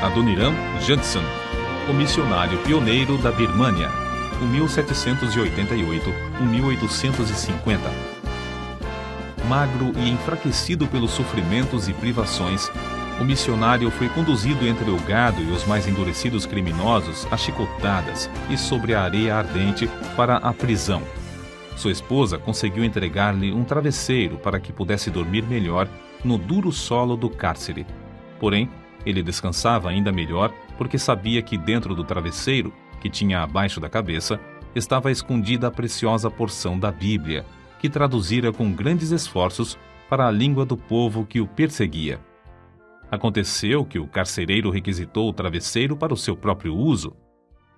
Adoniram Judson, o missionário pioneiro da Birmânia, 1788-1850. Magro e enfraquecido pelos sofrimentos e privações, o missionário foi conduzido entre o gado e os mais endurecidos criminosos a chicotadas e sobre a areia ardente para a prisão. Sua esposa conseguiu entregar-lhe um travesseiro para que pudesse dormir melhor no duro solo do cárcere. Porém, ele descansava ainda melhor porque sabia que dentro do travesseiro, que tinha abaixo da cabeça, estava escondida a preciosa porção da Bíblia, que traduzira com grandes esforços para a língua do povo que o perseguia. Aconteceu que o carcereiro requisitou o travesseiro para o seu próprio uso.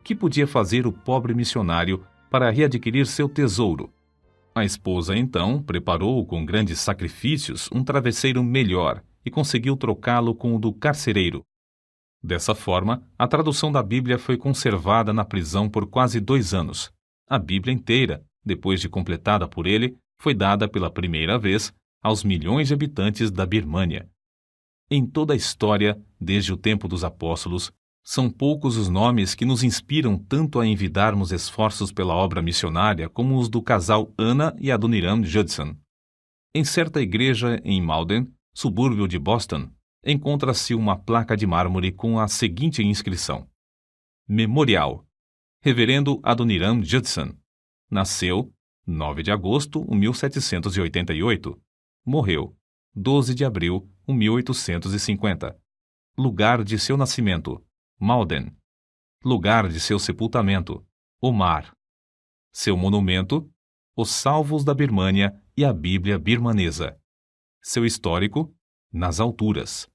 Que podia fazer o pobre missionário para readquirir seu tesouro? A esposa, então, preparou com grandes sacrifícios um travesseiro melhor e conseguiu trocá-lo com o do carcereiro. Dessa forma, a tradução da Bíblia foi conservada na prisão por quase 2 anos. A Bíblia inteira, depois de completada por ele, foi dada pela primeira vez aos milhões de habitantes da Birmânia. Em toda a história, desde o tempo dos apóstolos, são poucos os nomes que nos inspiram tanto a envidarmos esforços pela obra missionária como os do casal Anna e Adoniram Judson. Em certa igreja em Malden, subúrbio de Boston, encontra-se uma placa de mármore com a seguinte inscrição: Memorial. Reverendo Adoniram Judson. Nasceu 9 de agosto de 1788. Morreu 12 de abril de 1850. Lugar de seu nascimento: Malden. Lugar de seu sepultamento: Omar. Seu monumento: Os Salvos da Birmânia e a Bíblia birmanesa. Seu histórico: nas alturas.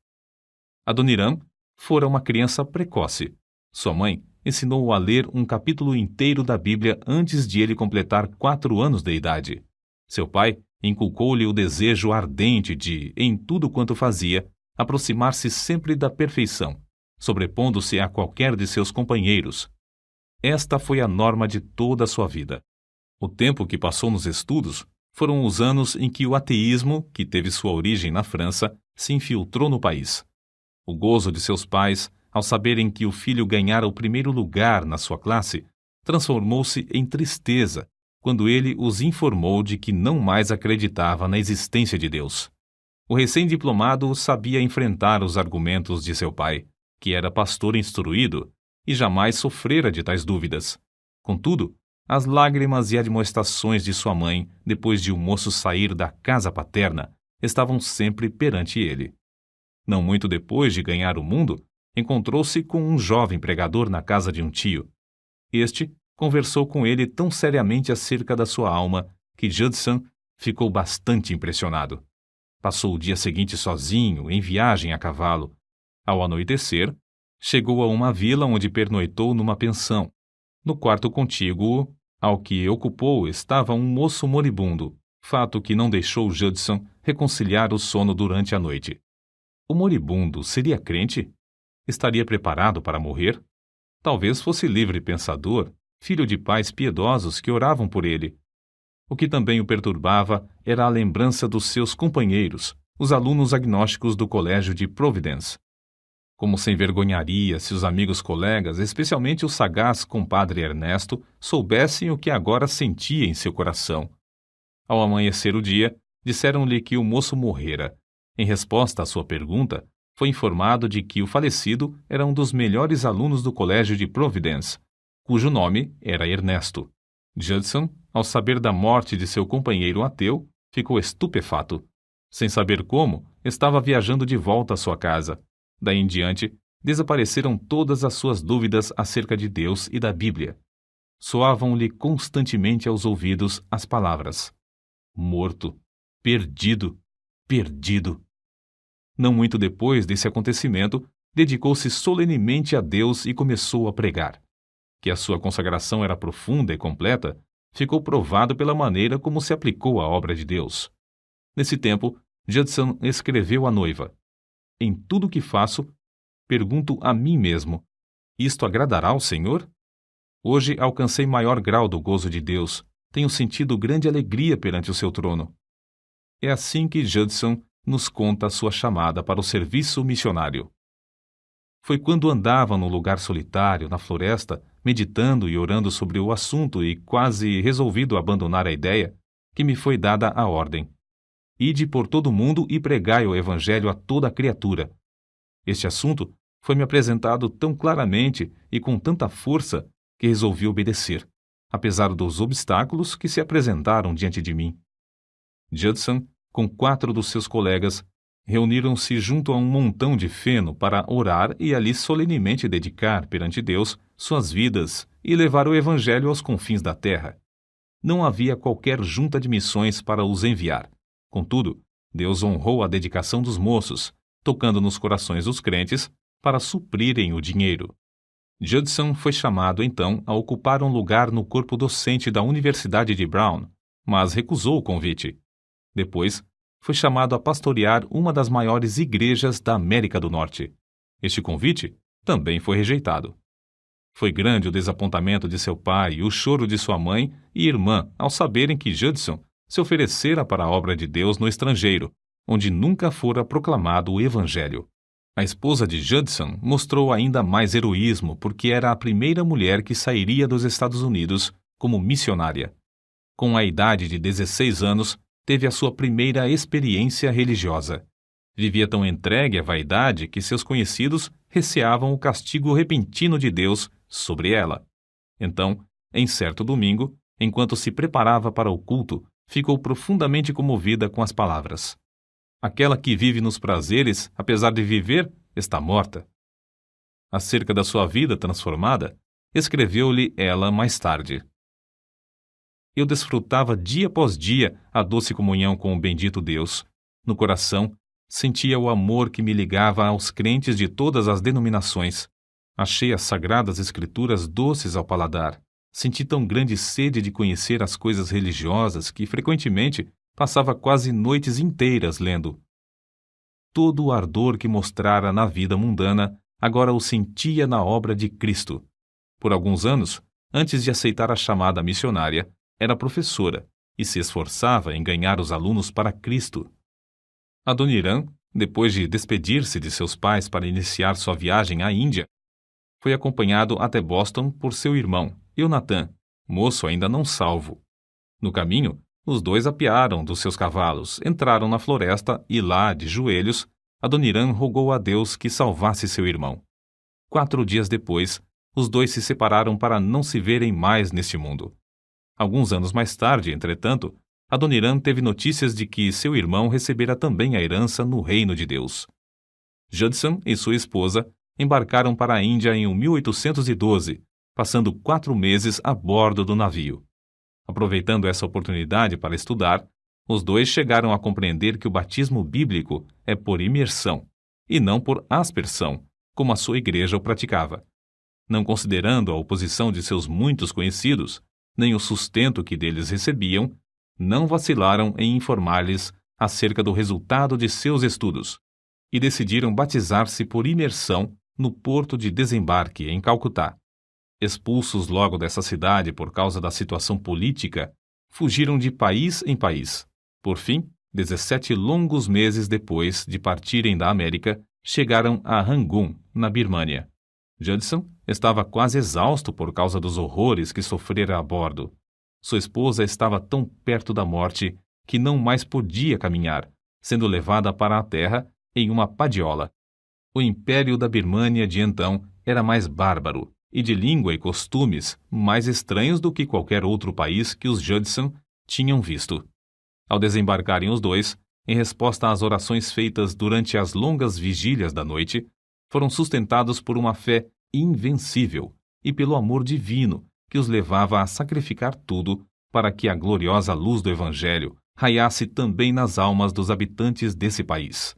Adoniram fora uma criança precoce. Sua mãe ensinou-o a ler um capítulo inteiro da Bíblia antes de ele completar 4 anos de idade. Seu pai inculcou-lhe o desejo ardente de, em tudo quanto fazia, aproximar-se sempre da perfeição, sobrepondo-se a qualquer de seus companheiros. Esta foi a norma de toda a sua vida. O tempo que passou nos estudos foram os anos em que o ateísmo, que teve sua origem na França, se infiltrou no país. O gozo de seus pais, ao saberem que o filho ganhara o primeiro lugar na sua classe, transformou-se em tristeza quando ele os informou de que não mais acreditava na existência de Deus. O recém-diplomado sabia enfrentar os argumentos de seu pai, que era pastor instruído, e jamais sofrera de tais dúvidas. Contudo, as lágrimas e admoestações de sua mãe, depois de o moço sair da casa paterna, estavam sempre perante ele. Não muito depois de ganhar o mundo, encontrou-se com um jovem pregador na casa de um tio. Este conversou com ele tão seriamente acerca da sua alma que Judson ficou bastante impressionado. Passou o dia seguinte sozinho, em viagem a cavalo. Ao anoitecer, chegou a uma vila onde pernoitou numa pensão. No quarto contíguo ao que ocupou estava um moço moribundo, fato que não deixou Judson reconciliar o sono durante a noite. O moribundo seria crente? Estaria preparado para morrer? Talvez fosse livre pensador, filho de pais piedosos que oravam por ele. O que também o perturbava era a lembrança dos seus companheiros, os alunos agnósticos do colégio de Providence. Como se envergonharia se os amigos colegas, especialmente o sagaz compadre Ernesto, soubessem o que agora sentia em seu coração. Ao amanhecer o dia, disseram-lhe que o moço morrera. Em resposta à sua pergunta, foi informado de que o falecido era um dos melhores alunos do colégio de Providence, cujo nome era Ernesto. Judson, ao saber da morte de seu companheiro ateu, ficou estupefato. Sem saber como, estava viajando de volta à sua casa. Daí em diante, desapareceram todas as suas dúvidas acerca de Deus e da Bíblia. Soavam-lhe constantemente aos ouvidos as palavras: morto, perdido, perdido. Não muito depois desse acontecimento, dedicou-se solenemente a Deus e começou a pregar. Que a sua consagração era profunda e completa, ficou provado pela maneira como se aplicou à obra de Deus. Nesse tempo, Judson escreveu à noiva: em tudo o que faço, pergunto a mim mesmo: isto agradará ao Senhor? Hoje alcancei maior grau do gozo de Deus, tenho sentido grande alegria perante o seu trono. É assim que Judson nos conta a sua chamada para o serviço missionário. Foi quando andava num lugar solitário, na floresta, meditando e orando sobre o assunto e quase resolvido abandonar a ideia, que me foi dada a ordem: ide por todo o mundo e pregai o evangelho a toda a criatura. Este assunto foi-me apresentado tão claramente e com tanta força que resolvi obedecer, apesar dos obstáculos que se apresentaram diante de mim. Judson, com 4 dos seus colegas, reuniram-se junto a um montão de feno para orar e ali solenemente dedicar perante Deus suas vidas e levar o evangelho aos confins da terra. Não havia qualquer junta de missões para os enviar. Contudo, Deus honrou a dedicação dos moços, tocando nos corações dos crentes para suprirem o dinheiro. Judson foi chamado, então, a ocupar um lugar no corpo docente da Universidade de Brown, mas recusou o convite. Depois, foi chamado a pastorear uma das maiores igrejas da América do Norte. Este convite também foi rejeitado. Foi grande o desapontamento de seu pai e o choro de sua mãe e irmã ao saberem que Judson se oferecera para a obra de Deus no estrangeiro, onde nunca fora proclamado o Evangelho. A esposa de Judson mostrou ainda mais heroísmo porque era a primeira mulher que sairia dos Estados Unidos como missionária. Com a idade de 16 anos, teve a sua primeira experiência religiosa. Vivia tão entregue à vaidade que seus conhecidos receavam o castigo repentino de Deus sobre ela. Então, em certo domingo, enquanto se preparava para o culto, ficou profundamente comovida com as palavras: aquela que vive nos prazeres, apesar de viver, está morta. Acerca da sua vida transformada, escreveu-lhe ela mais tarde: eu desfrutava dia após dia a doce comunhão com o bendito Deus. No coração, sentia o amor que me ligava aos crentes de todas as denominações. Achei as sagradas escrituras doces ao paladar. Senti tão grande sede de conhecer as coisas religiosas que, frequentemente, passava quase noites inteiras lendo. Todo o ardor que mostrara na vida mundana, agora o sentia na obra de Cristo. Por alguns anos, antes de aceitar a chamada missionária, era professora e se esforçava em ganhar os alunos para Cristo. Adoniram, depois de despedir-se de seus pais para iniciar sua viagem à Índia, foi acompanhado até Boston por seu irmão, Jonathan, moço ainda não salvo. No caminho, os dois apearam dos seus cavalos, entraram na floresta e lá, de joelhos, Adoniram rogou a Deus que salvasse seu irmão. 4 dias depois, os dois se separaram para não se verem mais neste mundo. Alguns anos mais tarde, entretanto, Adoniram teve notícias de que seu irmão recebera também a herança no reino de Deus. Judson e sua esposa embarcaram para a Índia em 1812, passando 4 meses a bordo do navio. Aproveitando essa oportunidade para estudar, os dois chegaram a compreender que o batismo bíblico é por imersão, e não por aspersão, como a sua igreja o praticava. Não considerando a oposição de seus muitos conhecidos, nem o sustento que deles recebiam, não vacilaram em informar-lhes acerca do resultado de seus estudos, e decidiram batizar-se por imersão no porto de desembarque, em Calcutá. Expulsos logo dessa cidade por causa da situação política, fugiram de país em país. Por fim, 17 longos meses depois de partirem da América, chegaram a Rangoon, na Birmânia. Judson estava quase exausto por causa dos horrores que sofrera a bordo. Sua esposa estava tão perto da morte que não mais podia caminhar, sendo levada para a terra em uma padiola. O império da Birmânia de então era mais bárbaro e de língua e costumes mais estranhos do que qualquer outro país que os Judson tinham visto. Ao desembarcarem os dois, em resposta às orações feitas durante as longas vigílias da noite, foram sustentados por uma fé invencível e pelo amor divino que os levava a sacrificar tudo para que a gloriosa luz do Evangelho raiasse também nas almas dos habitantes desse país.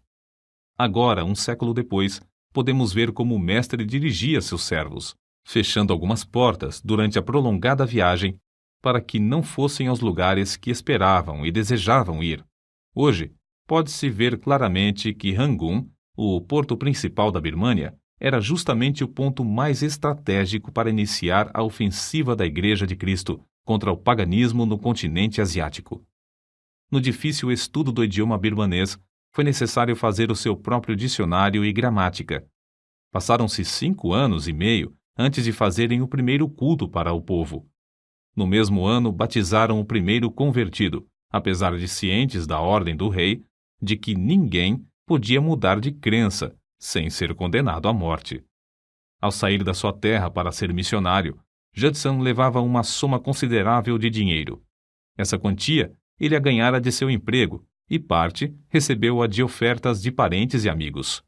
Agora, um século depois, podemos ver como o mestre dirigia seus servos, fechando algumas portas durante a prolongada viagem para que não fossem aos lugares que esperavam e desejavam ir. Hoje, pode-se ver claramente que Rangoon, o porto principal da Birmânia, era justamente o ponto mais estratégico para iniciar a ofensiva da Igreja de Cristo contra o paganismo no continente asiático. No difícil estudo do idioma birmanês, foi necessário fazer o seu próprio dicionário e gramática. Passaram-se 5 anos e meio antes de fazerem o primeiro culto para o povo. No mesmo ano, batizaram o primeiro convertido, apesar de cientes da ordem do rei de que ninguém podia mudar de crença sem ser condenado à morte. Ao sair da sua terra para ser missionário, Judson levava uma soma considerável de dinheiro. Essa quantia ele a ganhara de seu emprego e parte recebeu-a de ofertas de parentes e amigos.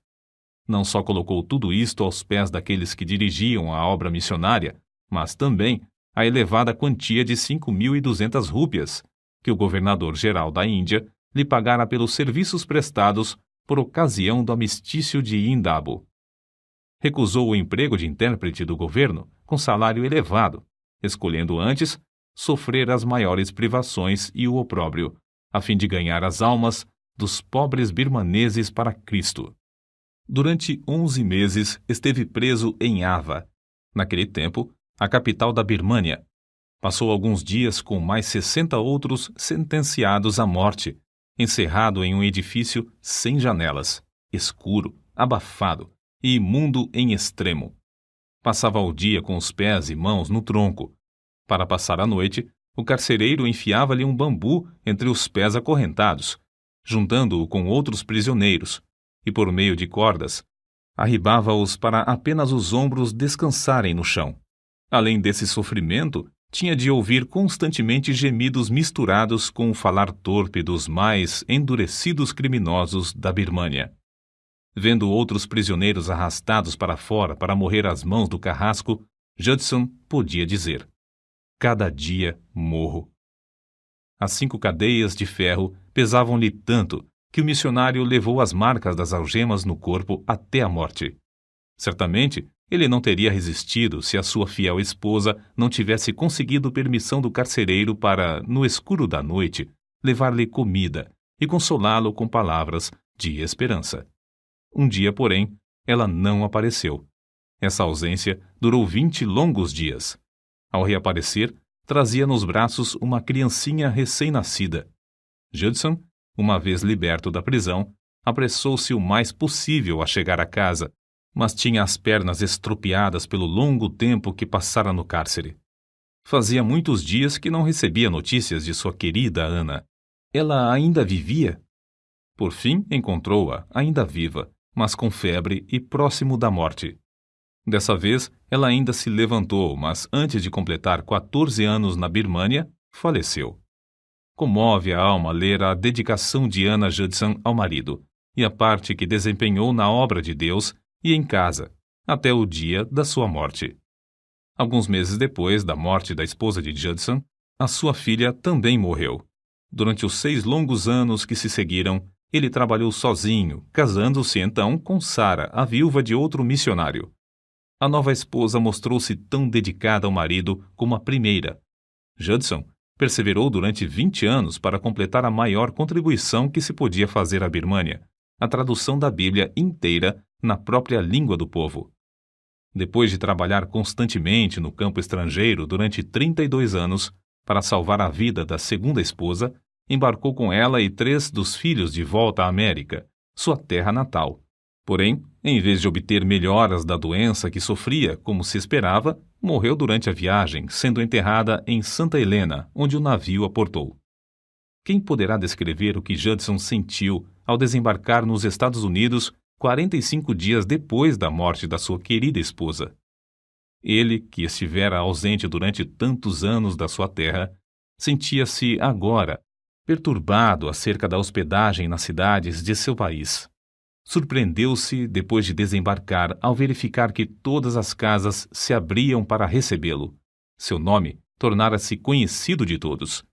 Não só colocou tudo isto aos pés daqueles que dirigiam a obra missionária, mas também a elevada quantia de 5.200 rúpias, que o governador-geral da Índia lhe pagara pelos serviços prestados por ocasião do amistício de Indabo. Recusou o emprego de intérprete do governo com salário elevado, escolhendo antes sofrer as maiores privações e o opróbrio, a fim de ganhar as almas dos pobres birmaneses para Cristo. Durante 11 meses esteve preso em Ava, naquele tempo, a capital da Birmânia. Passou alguns dias com mais 60 outros sentenciados à morte, encerrado em um edifício sem janelas, escuro, abafado e imundo em extremo. Passava o dia com os pés e mãos no tronco. Para passar a noite, o carcereiro enfiava-lhe um bambu entre os pés acorrentados, juntando-o com outros prisioneiros, e por meio de cordas, arribava-os para apenas os ombros descansarem no chão. Além desse sofrimento, tinha de ouvir constantemente gemidos misturados com o falar torpe dos mais endurecidos criminosos da Birmânia. Vendo outros prisioneiros arrastados para fora para morrer às mãos do carrasco, Judson podia dizer: cada dia morro. As 5 cadeias de ferro pesavam-lhe tanto que o missionário levou as marcas das algemas no corpo até a morte. Certamente, ele não teria resistido se a sua fiel esposa não tivesse conseguido permissão do carcereiro para, no escuro da noite, levar-lhe comida e consolá-lo com palavras de esperança. Um dia, porém, ela não apareceu. Essa ausência durou 20 longos dias. Ao reaparecer, trazia nos braços uma criancinha recém-nascida. Judson, uma vez liberto da prisão, apressou-se o mais possível a chegar a casa, mas tinha as pernas estropiadas pelo longo tempo que passara no cárcere. Fazia muitos dias que não recebia notícias de sua querida Ana. Ela ainda vivia? Por fim, encontrou-a, ainda viva, mas com febre e próximo da morte. Dessa vez, ela ainda se levantou, mas antes de completar 14 anos na Birmânia, faleceu. Comove a alma ler a dedicação de Anna Judson ao marido e a parte que desempenhou na obra de Deus e em casa, até o dia da sua morte. Alguns meses depois da morte da esposa de Judson, a sua filha também morreu. Durante os 6 longos anos que se seguiram, ele trabalhou sozinho, casando-se então com Sarah, a viúva de outro missionário. A nova esposa mostrou-se tão dedicada ao marido como a primeira. Judson perseverou durante 20 anos para completar a maior contribuição que se podia fazer à Birmânia, a tradução da Bíblia inteira na própria língua do povo. Depois de trabalhar constantemente no campo estrangeiro durante 32 anos, para salvar a vida da segunda esposa, embarcou com ela e 3 dos filhos de volta à América, sua terra natal. Porém, em vez de obter melhoras da doença que sofria, como se esperava, morreu durante a viagem, sendo enterrada em Santa Helena, onde o navio aportou. Quem poderá descrever o que Judson sentiu ao desembarcar nos Estados Unidos 45 dias depois da morte da sua querida esposa? Ele, que estivera ausente durante tantos anos da sua terra, sentia-se agora perturbado acerca da hospedagem nas cidades de seu país. Surpreendeu-se, depois de desembarcar, ao verificar que todas as casas se abriam para recebê-lo. Seu nome tornara-se conhecido de todos.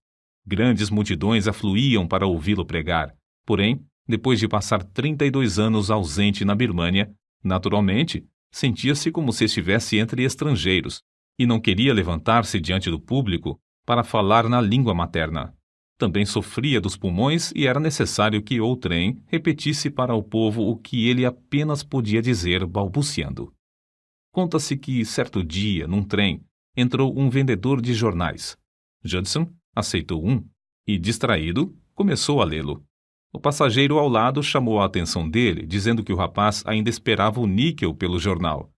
Grandes multidões afluíam para ouvi-lo pregar. Porém, depois de passar 32 anos ausente na Birmânia, naturalmente, sentia-se como se estivesse entre estrangeiros e não queria levantar-se diante do público para falar na língua materna. Também sofria dos pulmões e era necessário que outrem repetisse para o povo o que ele apenas podia dizer balbuciando. Conta-se que, certo dia, num trem, entrou um vendedor de jornais. Judson aceitou um e, distraído, começou a lê-lo. O passageiro ao lado chamou a atenção dele, dizendo que o rapaz ainda esperava o níquel pelo jornal.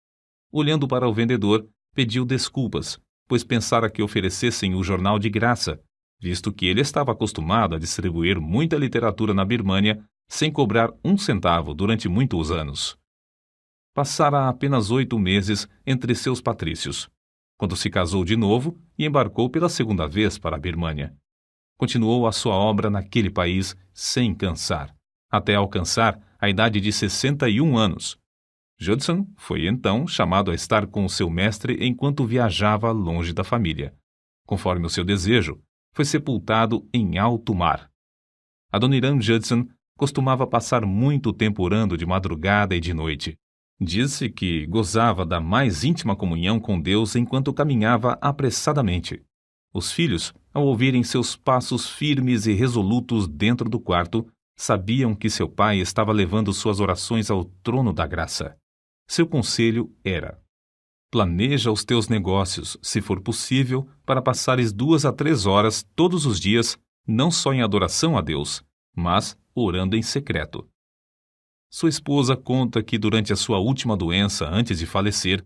Olhando para o vendedor, pediu desculpas, pois pensara que oferecessem o jornal de graça, visto que ele estava acostumado a distribuir muita literatura na Birmânia sem cobrar um centavo durante muitos anos. Passara apenas 8 meses entre seus patrícios, quando se casou de novo e embarcou pela segunda vez para a Birmânia. Continuou a sua obra naquele país sem cansar, até alcançar a idade de 61 anos. Judson foi então chamado a estar com seu mestre enquanto viajava longe da família. Conforme o seu desejo, foi sepultado em alto mar. Adoniram Judson costumava passar muito tempo orando de madrugada e de noite. Disse que gozava da mais íntima comunhão com Deus enquanto caminhava apressadamente. Os filhos, ao ouvirem seus passos firmes e resolutos dentro do quarto, sabiam que seu pai estava levando suas orações ao trono da graça. Seu conselho era: planeja os teus negócios, se for possível, para passares 2 a 3 horas todos os dias, não só em adoração a Deus, mas orando em secreto. Sua esposa conta que durante a sua última doença, antes de falecer,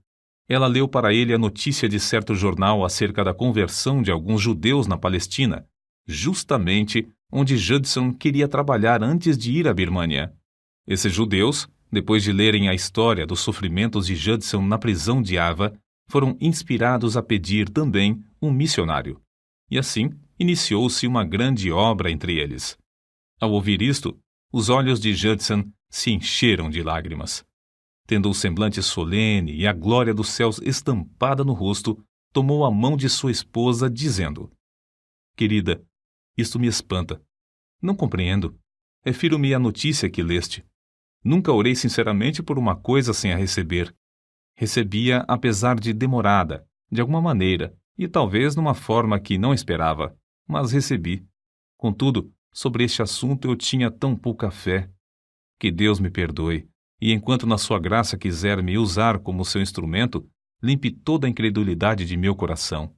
ela leu para ele a notícia de certo jornal acerca da conversão de alguns judeus na Palestina, justamente onde Judson queria trabalhar antes de ir à Birmânia. Esses judeus, depois de lerem a história dos sofrimentos de Judson na prisão de Ava, foram inspirados a pedir também um missionário. E assim, iniciou-se uma grande obra entre eles. Ao ouvir isto, os olhos de Judson se encheram de lágrimas. Tendo o semblante solene e a glória dos céus estampada no rosto, tomou a mão de sua esposa, dizendo: Querida, isto me espanta. Não compreendo. Refiro-me à notícia que leste. Nunca orei sinceramente por uma coisa sem a receber. Recebia apesar de demorada, de alguma maneira, e talvez numa forma que não esperava, mas recebi. Contudo, sobre este assunto eu tinha tão pouca fé. Que Deus me perdoe, e enquanto na sua graça quiser me usar como seu instrumento, limpe toda a incredulidade de meu coração.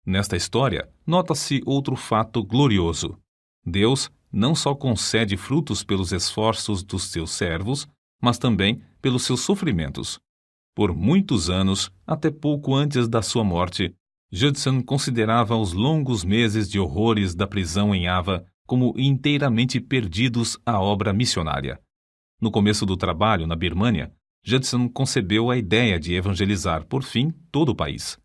Nesta história, nota-se outro fato glorioso. Deus não só concede frutos pelos esforços dos seus servos, mas também pelos seus sofrimentos. Por muitos anos, até pouco antes da sua morte, Judson considerava os longos meses de horrores da prisão em Ava como inteiramente perdidos à obra missionária. No começo do trabalho na Birmânia, Judson concebeu a ideia de evangelizar, por fim, todo o país.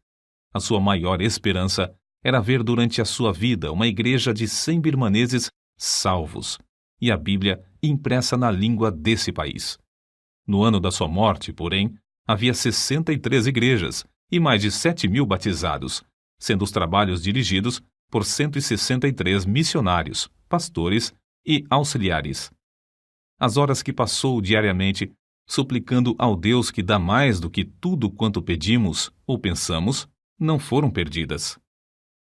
A sua maior esperança era ver durante a sua vida uma igreja de 100 birmaneses salvos, e a Bíblia impressa na língua desse país. No ano da sua morte, porém, havia 63 igrejas e mais de 7.000 batizados, sendo os trabalhos dirigidos por 163 missionários, pastores e auxiliares. As horas que passou diariamente, suplicando ao Deus que dá mais do que tudo quanto pedimos ou pensamos, não foram perdidas.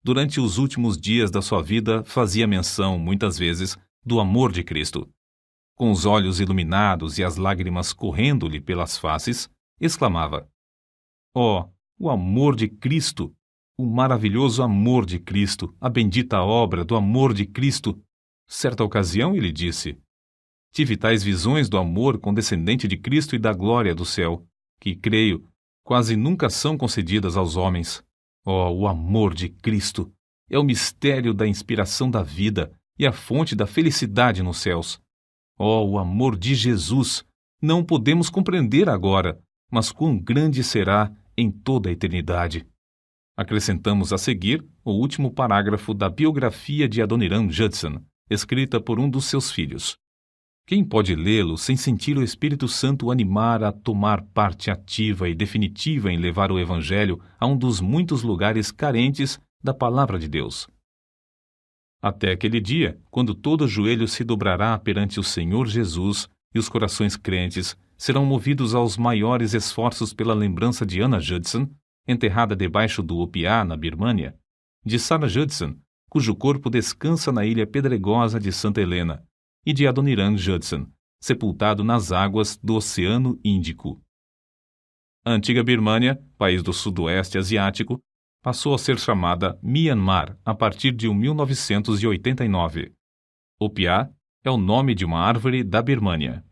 Durante os últimos dias da sua vida, fazia menção, muitas vezes, do amor de Cristo. Com os olhos iluminados e as lágrimas correndo-lhe pelas faces, exclamava: Oh, o amor de Cristo! O maravilhoso amor de Cristo, a bendita obra do amor de Cristo! Certa ocasião ele disse: Tive tais visões do amor condescendente de Cristo e da glória do céu, que, creio, quase nunca são concedidas aos homens. Oh, o amor de Cristo! É o mistério da inspiração da vida e a fonte da felicidade nos céus. Oh, o amor de Jesus! Não podemos compreender agora, mas quão grande será em toda a eternidade. Acrescentamos a seguir o último parágrafo da biografia de Adoniram Judson, escrita por um dos seus filhos. Quem pode lê-lo sem sentir o Espírito Santo o animar a tomar parte ativa e definitiva em levar o Evangelho a um dos muitos lugares carentes da Palavra de Deus? Até aquele dia, quando todo joelho se dobrará perante o Senhor Jesus e os corações crentes serão movidos aos maiores esforços pela lembrança de Anna Judson, enterrada debaixo do Opiá, na Birmânia, de Sarah Judson, cujo corpo descansa na ilha pedregosa de Santa Helena, e de Adoniram Judson, sepultado nas águas do Oceano Índico. A antiga Birmânia, país do sudoeste asiático, passou a ser chamada Myanmar a partir de 1989. Opiá é o nome de uma árvore da Birmânia.